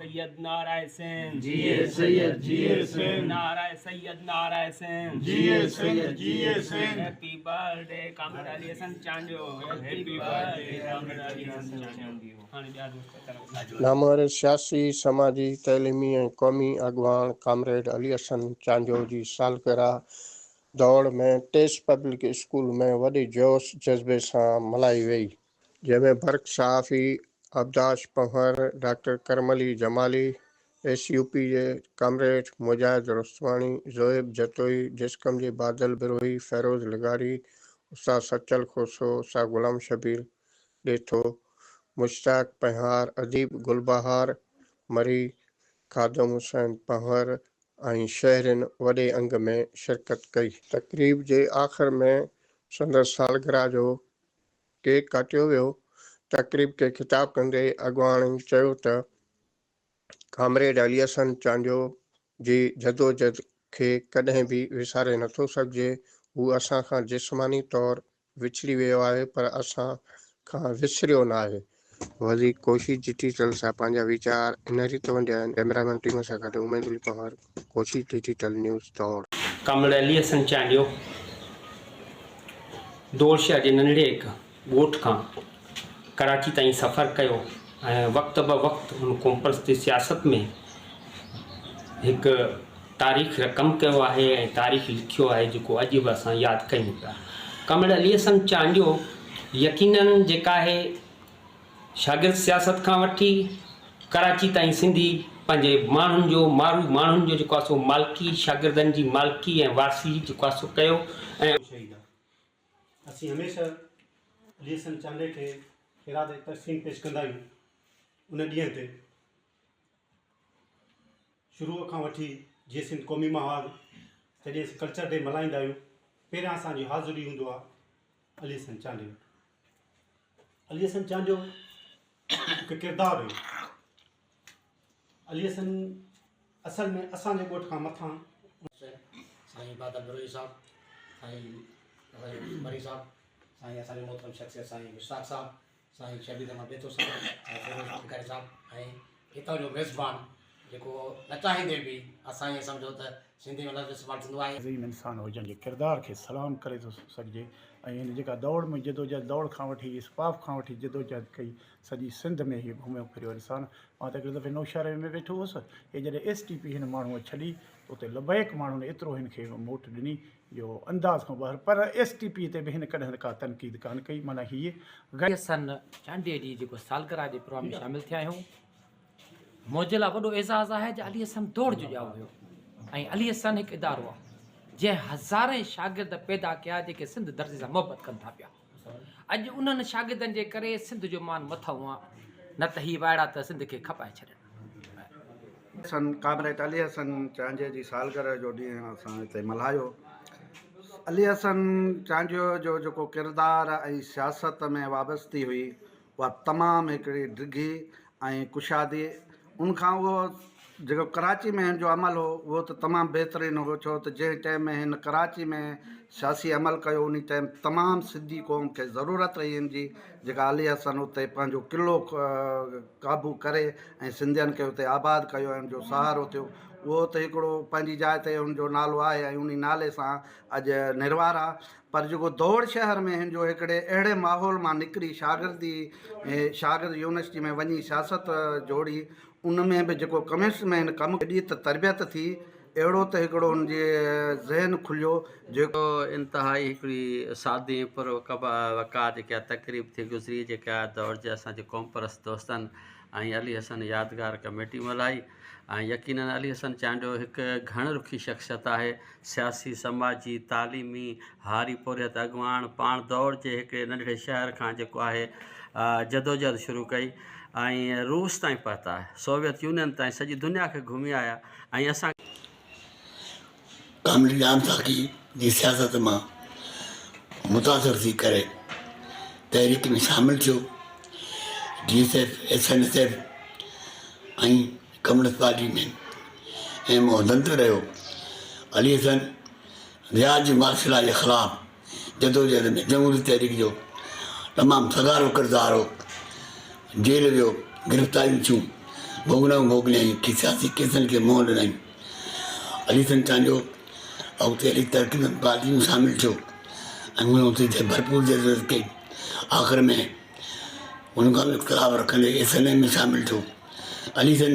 सैयद नाराय सिंह जिए सैयद जिए सिंह नाराय सैयद नाराय सिंह जिए सैयद जिए Sindh happy birthday comrade Ali Hassan Chandio happy birthday comrade Ali Hassan Chandio हाणे ॿिया दोस्त चलो नामवर सियासी समाजी तैलीमी ऐं क़ौमी अॻवान कामरेड अली हसन चांजो जी सालगिरह दौड़ में टेस्ट पब्लिक स्कूल में वॾे जोश जज़्बे सां मल्हाई वई, जंहिंमें बर्क़ सहाफ़ी अब्दाश पंवर, डॉक्टर करमली जमाली, SUP जे कामरेड मुजाहिद रुस्तवानी, ज़ोएब जतोई, जिस्कम जे बादल बिरोही, फ़ैरोज़ लिगारी, उस्ताद सचल खोसो, उस्ताद गुलाम शबीर ॾेथो, मुश्ताक पंहार, अदीब गुलबहार मरी, खादम हुसैन पंवर ऐं शहरिन वॾे अंग में शिरकत कई। तक़रीब जे आख़िर में संदसि सालगिरह जो केक काटियो वियो। तक़रीब खे ख़िताब कंदे अॻवान चयो त कामरेड अली हसन चांजो जी जदोजहद खे कॾहिं बि विसारे नथो सघिजे। हू असां खां जिस्मानी तौरु विछड़ी वियो आहे, पर असां खां विसरियो न आहे। वज़ीर कोशिश डिजिटल सां पंहिंजा वीचार इन रीति वंडिया आहिनि। कैमरामैन टीम सां गॾु उमेद अली पंवर, कोशिश डिजिटल न्यूज़ दौड़। कामरेड अली हसन चांजो दौड़ शहर जे नंढड़े हिकु ॻोठ खां कराची ताईं सफ़र कयो ऐं वक़्त ब वक़्तु हुन कॉम्पस ते सियासत में हिकु तारीख़ रक़म कयो आहे ऐं तारीख़ लिखियो आहे जेको अॼु बि असां यादि कयूं पिया। कामरेड अली हसन चांजो यकीनन जेका आहे शागिर्द सियासत खां वठी कराची ताईं सिंधी पंहिंजे माण्हुनि जो माण्हुनि जो जेको आहे सो मालिकी, शागिर्दनि जी मालिकी ऐं वारसी जेको आहे सो कयो ऐं असीं हमेशह अली हसन चांजे खे ख़िराद तक़सीम पेश कंदा आहियूं। उन ॾींहं ते शुरूअ खां वठी जीअं सिंध क़ौमी महाल जॾहिं असीं कल्चर डे मल्हाईंदा आहियूं, पहिरियां असांजी हाज़िरी हूंदो आहे अली हसन चांजे। अली हसन चांजो हिकु किरदारु हुयो। अली हसन असल में असांजे ॻोठ खां मथां साईं बादल बिरोही साहब, साईं मरी साहब, साईं असांजे मोहतरम शख्सियत साईं मुश्ताक साहब, साईं शबीर अहमद बेतो साहब, ऐं फ़िरोज़ लिगारी साहब, ऐं हितां जो मेज़बान जेको न चाहींदे बि असां ईअं सम्झो त सिंधी में लफ़्ज़ इस्तेमालु थींदो आहे। अज़ीम इंसान हुजण जे किरदार खे सलाम करे थो सघिजे। ऐं हिन जेका दौड़ में जदोजहद दौड़ खां वठी इस्पाफ खां वठी जदोजहद कई सॼी सिंध में हीअ घुमियो फिरियो इंसानु। मां त हिकिड़े दफ़े नौशहरे में वेठो हुउसि, हे जॾहिं STP हिन माण्हूअ छॾी उते लबैक माण्हुनि एतिरो हिन खे मोट ॾिनी जो अंदाज़ खां ॿाहिरि। पर STP ते बि हिन कॾहिं का तनक़ीद कान कई। माना हीअ अली हसन चांजे जी जेको सालगिरह जे प्रोग्राम में शामिलु थिया आहियूं। मुंहिंजे लाइ वॾो एज़ाज़ आहे जो अली हसन दौड़ जो ॼाओ हुयो ऐं अली हसन हिकु इदारो आहे जंहिं हज़ारे शागिर्द पैदा कया जेके सिंध धरती सां मोहबत कनि था पिया। अॼु उन्हनि शागिर्दनि जे करे सिंध जो मान मथां आहे, न त हीअ वाइड़ा त सिंध खे खपाए छॾनि। कामरेड अली हसन चांजे जी सालगिरह जो ॾींहुं असां हिते मल्हायो। अली हसन चांजो जो जेको किरदारु ऐं सियासत में वाबस्ती हुई उहा तमामु हिकिड़ी डिघी ऐं कुशादी। उनखां उहो जेको कराची में हिन जो अमल हो उहो त तमामु बहितरीनु हो, छो त जंहिं टाइम में हिन कराची में सियासी अमल कयो उन टाइम तमामु सिंधी क़ौम खे ज़रूरत रही हिन जी, जेका अली हसन उते पंहिंजो क़िलो क़ाबू करे ऐं सिंधियुनि खे उते आबाद कयो ऐं जो सहारो थियो। उहो त हिकिड़ो पंहिंजी जाइ ते हुनजो नालो आहे ऐं उन नाले सां अॼु निर्वार आहे। पर जेको दौड़ शहर में हिन जो हिकिड़े अहिड़े माहौल मां निकिरी शागिर्द यूनिवर्सिटी में वञी सियासत जोड़ी, उन में बि जेको कम्युनिस्ट में हिन कमु एॾी त तरबियत थी, अहिड़ो त हिकिड़ो हुनजे ज़हन खुलियो जेको इंतिहाई हिकिड़ी सादी पर वक़ा जेका तक़रीब थी गुज़री, जेका दौड़ जे असांजे क़ौम परस्त दोस्तनि ऐं अली हसन यादगार कमेटी मल्हाई। ऐं यकीनन अली हसन चांजो हिकु घण रुखी शख़्सियत आहे, सियासी, समाजी, तालीमी, हारी पोरियत अॻवान। पाण दौड़ जे हिकिड़े नंढड़े शहर खां जेको आहे जदोजहद शुरू कई ऐं रूस ताईं पहुता, सोवियत यूनियन ताईं सॼी दुनिया खे घुमी आया। ऐं असां कामरेड आम साकी जी सियासत मां मुतासिर थी करे तहरीक में शामिल थियो। DSF, SNSF ऐं कम्युनिस्ट पार्टी में ऐं मोहदंत रहियो। अली हसन रियाज मार्शल जे ख़िलाफ़ु जदोजहद में जमहूरी तहरीक जो तमामु सगारो किरदारु हो। जेल वियो, गिरफ़्तारियूं थियूं, भोगनाऊं भोगलियाईं कि सियासी केसनि खे मुंहुं ॾिनई। अली सन चांजो अॻिते हली तरक़ी में पार्टी में शामिलु थियो ऐं हुन उते भरपूर जदोजहद कई। आख़िर में हुन खां बि इख़्तिलाफ़ रखंदे SNM में शामिलु थियो। अली सन